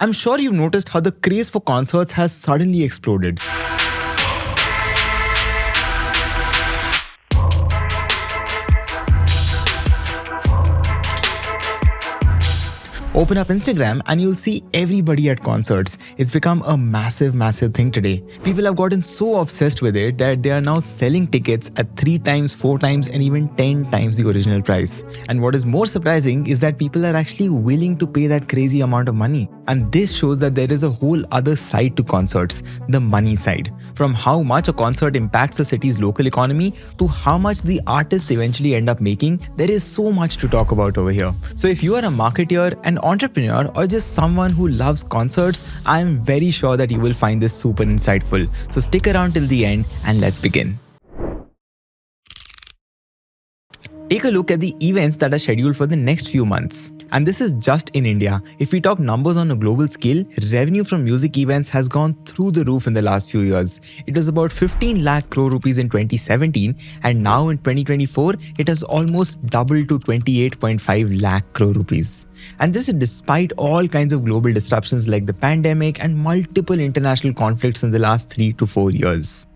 I'm sure you've noticed how the craze for concerts has suddenly exploded. Open up Instagram and you'll see everybody at concerts. It's become a massive thing today. People have gotten so obsessed with it that they are now selling tickets at 3 times, 4 times and even 10 times the original price. And what is more surprising is that people are actually willing to pay that crazy amount of money. And this shows that there is a whole other side to concerts, the money side. From how much a concert impacts the city's local economy to how much the artists eventually end up making, there is so much to talk about over here. So if you are a marketeer, an entrepreneur, or just someone who loves concerts, I am very sure that you will find this super insightful. So stick around till the end and let's begin. Take a look at the events that are scheduled for the next few months. And this is just in India. If we talk numbers on a global scale, revenue from music events has gone through the roof in the last few years. It was about 15 lakh crore rupees in 2017 and now in 2024, it has almost doubled to 28.5 lakh crore rupees. And this is despite all kinds of global disruptions like the pandemic and multiple international conflicts in the last 3 to 4 years.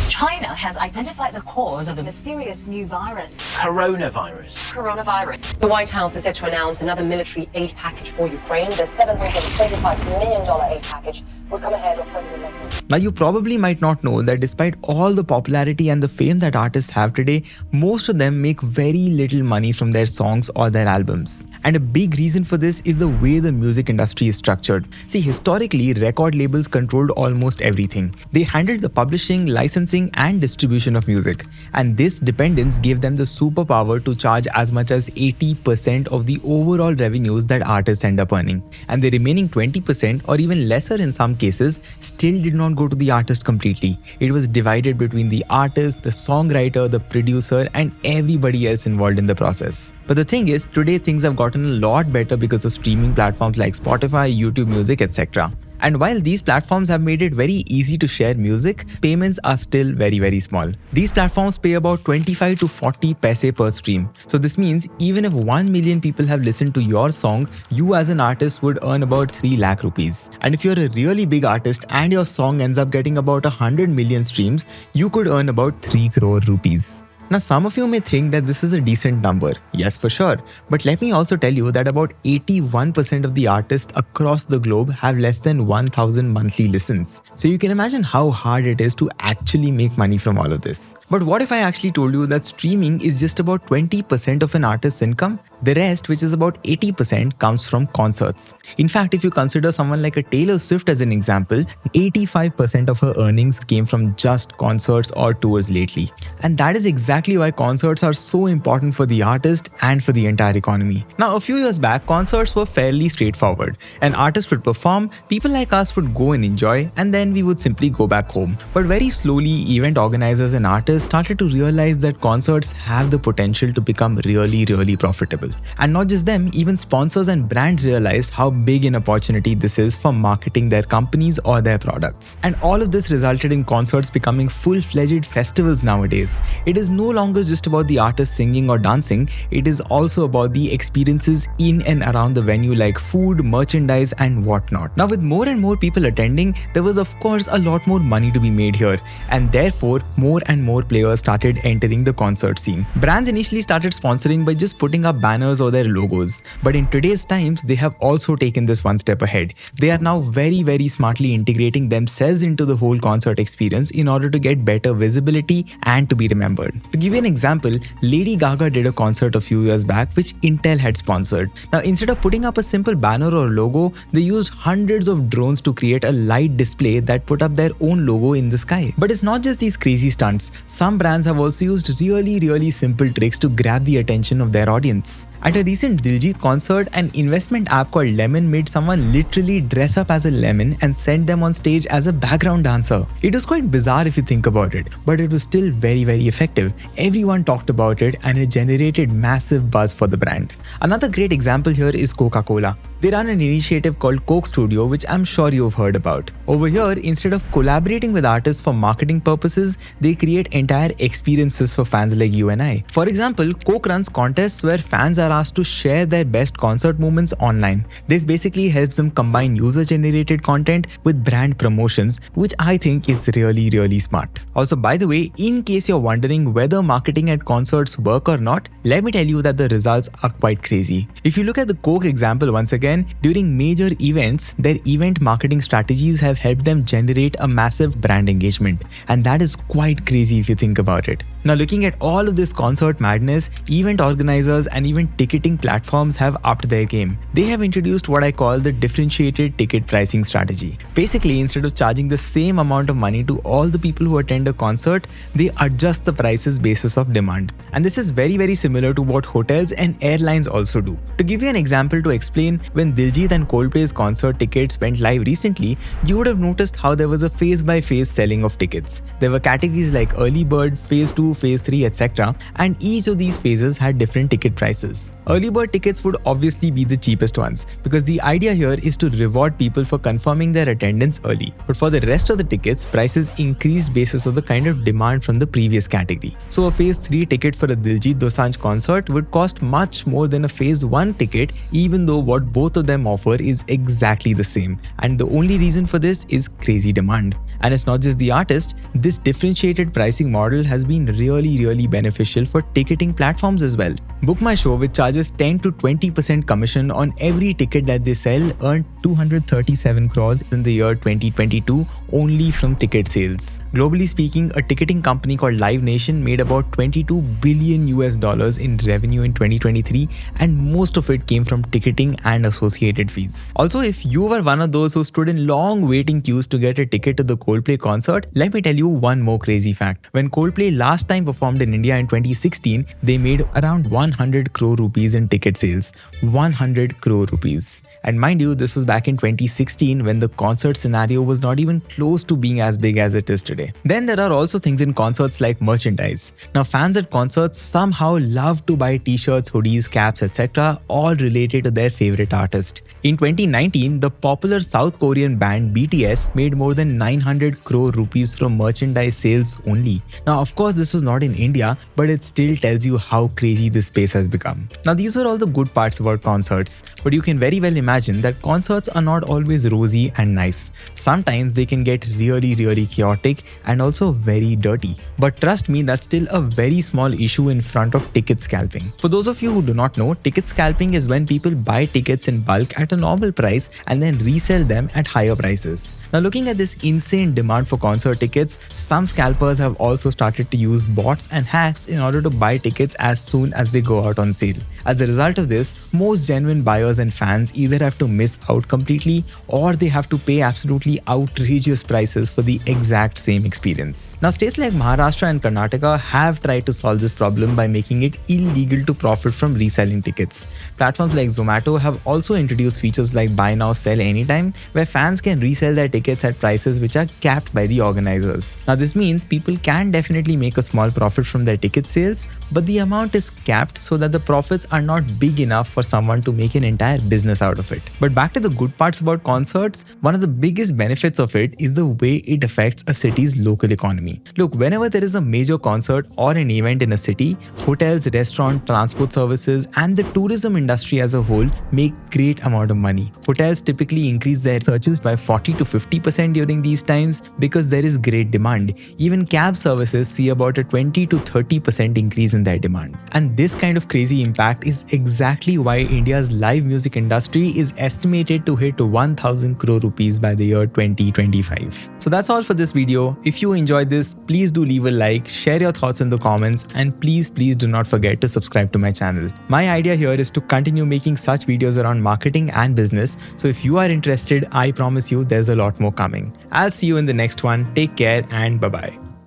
China has identified the cause of the mysterious new virus. Coronavirus. The White House is set to announce another military aid package for Ukraine. The $725 million aid package will come ahead of President Zelensky. Now, you probably might not know that despite all the popularity and the fame that artists have today, most of them make very little money from their songs or their albums. And a big reason for this is the way the music industry is structured. See, historically, record labels controlled almost everything. They handled the publishing, licensing, and distribution of music. And this dependence gave them the superpower to charge as much as 80% of the overall revenues that artists end up earning. And the remaining 20%, or even lesser in some cases, still did not go to the artist completely. It was divided between the artist, the songwriter, the producer, and everybody else involved in the process. But the thing is, today things have gotten a lot better because of streaming platforms like Spotify, YouTube Music, etc. And while these platforms have made it very easy to share music, payments are still very small. These platforms pay about 25 to 40 paise per stream. So this means even if 1 million people have listened to your song, you as an artist would earn about 3 lakh rupees. And if you're a really big artist and your song ends up getting about 100 million streams, you could earn about 3 crore rupees. Now, some of you may think that this is a decent number. Yes, for sure. But let me also tell you that about 81% of the artists across the globe have less than 1,000 monthly listens. So you can imagine how hard it is to actually make money from all of this. But what if I actually told you that streaming is just about 20% of an artist's income? The rest, which is about 80%, comes from concerts. In fact, if you consider someone like a Taylor Swift as an example, 85% of her earnings came from just concerts or tours lately. And that is exactly why concerts are so important for the artist and for the entire economy. Now, a few years back, concerts were fairly straightforward. An artist would perform, people like us would go and enjoy, and then we would simply go back home. But very slowly, event organizers and artists started to realize that concerts have the potential to become really profitable. And not just them, even sponsors and brands realized how big an opportunity this is for marketing their companies or their products. And all of this resulted in concerts becoming full-fledged festivals nowadays. It is no longer just about the artist singing or dancing, it is also about the experiences in and around the venue like food, merchandise, and whatnot. Now, with more and more people attending, there was of course a lot more money to be made here, and therefore more and more players started entering the concert scene. Brands initially started sponsoring by just putting up banners or their logos, but in today's times, they have also taken this one step ahead. They are now very smartly integrating themselves into the whole concert experience in order to get better visibility and to be remembered. To give you an example, Lady Gaga did a concert a few years back which Intel had sponsored. Now, instead of putting up a simple banner or logo, they used hundreds of drones to create a light display that put up their own logo in the sky. But it's not just these crazy stunts. Some brands have also used really simple tricks to grab the attention of their audience. At a recent Diljit concert, an investment app called Lemon made someone literally dress up as a lemon and send them on stage as a background dancer. It was quite bizarre if you think about it, but it was still very effective. Everyone talked about it and it generated massive buzz for the brand. Another great example here is Coca-Cola. They run an initiative called Coke Studio, which I'm sure you've heard about. Over here, instead of collaborating with artists for marketing purposes, they create entire experiences for fans like you and I. For example, Coke runs contests where fans are asked to share their best concert moments online. This basically helps them combine user-generated content with brand promotions, which I think is really smart. Also, by the way, in case you're wondering whether marketing at concerts work or not, let me tell you that the results are quite crazy. If you look at the Coke example once again, during major events, their event marketing strategies have helped them generate a massive brand engagement. And that is quite crazy if you think about it. Now, looking at all of this concert madness, event organizers and even ticketing platforms have upped their game. They have introduced what I call the differentiated ticket pricing strategy. Basically, instead of charging the same amount of money to all the people who attend a concert, they adjust the prices basis of demand. And this is very similar to what hotels and airlines also do. To give you an example to explain, when Diljit and Coldplay's concert tickets went live recently, you would have noticed how there was a phase-by-phase selling of tickets. There were categories like early bird, phase 2, phase 3, etc. and each of these phases had different ticket prices. Early bird tickets would obviously be the cheapest ones because the idea here is to reward people for confirming their attendance early. But for the rest of the tickets, prices increased basis of the kind of demand from the previous category. So a phase 3 ticket for a Diljit Dosanjh concert would cost much more than a phase 1 ticket, even though what both of them offer is exactly the same. And the only reason for this is crazy demand. And it's not just the artist, this differentiated pricing model has been really beneficial for ticketing platforms as well. Book My Show, which charges 10 to 20% commission on every ticket that they sell, earned 237 crores in the year 2022 only from ticket sales. Globally speaking, a ticketing company called Live Nation made about $22 billion in revenue in 2023, and most of it came from ticketing and associated fees. Also, if you were one of those who stood in long waiting queues to get a ticket to the Coldplay concert, let me tell you one more crazy fact. When Coldplay last time performed in India in 2016, they made around 100 crore rupees in ticket sales. 100 crore rupees. And mind you, this was back in 2016 when the concert scenario was not even close to being as big as it is today. Then there are also things in concerts like merchandise. Now, fans at concerts somehow love to buy t-shirts, hoodies, caps, etc., all related to their favorite artist. In 2019, the popular South Korean band BTS made more than 900 crore rupees from merchandise sales only. Now, of course, this was not in India, but it still tells you how crazy this space has become. Now, these were all the good parts about concerts, but you can very well imagine that concerts are not always rosy and nice. Sometimes they can get really chaotic and also very dirty. But trust me, that's still a very small issue in front of ticket scalping. For those of you who do not know, ticket scalping is when people buy tickets in bulk at a normal price and then resell them at higher prices. Now, looking at this insane demand for concert tickets, some scalpers have also started to use bots and hacks in order to buy tickets as soon as they go out on sale. As a result of this, most genuine buyers and fans either have to miss out completely or they have to pay absolutely outrageous prices for the exact same experience. Now, states like Maharashtra and Karnataka have tried to solve this problem by making it illegal to profit from reselling tickets. Platforms like Zomato have also introduced features like Buy Now, Sell Anytime, where fans can resell their tickets at prices which are capped by the organizers. Now, this means people can definitely make a small profit from their ticket sales, but the amount is capped so that the profits are not big enough for someone to make an entire business out of it. But back to the good parts about concerts, one of the biggest benefits of it is the way it affects a city's local economy. Look, whenever there is a major concert or an event in a city, hotels, restaurants, transport services, and the tourism industry as a whole make great amount of money. Hotels typically increase their searches by 40 to 50% during these times because there is great demand. Even cab services see about a 20 to 30% increase in their demand. And this kind of crazy impact is exactly why India's live music industry is estimated to hit 1000 crore rupees by the year 2025. So that's all for this video. If you enjoyed this, please do leave a like, share your thoughts in the comments, and please do not forget to subscribe to my channel. My idea here is to continue making such videos around marketing and business. So if you are interested, I promise you there's a lot more coming. I'll see you in the next one. Take care and bye-bye.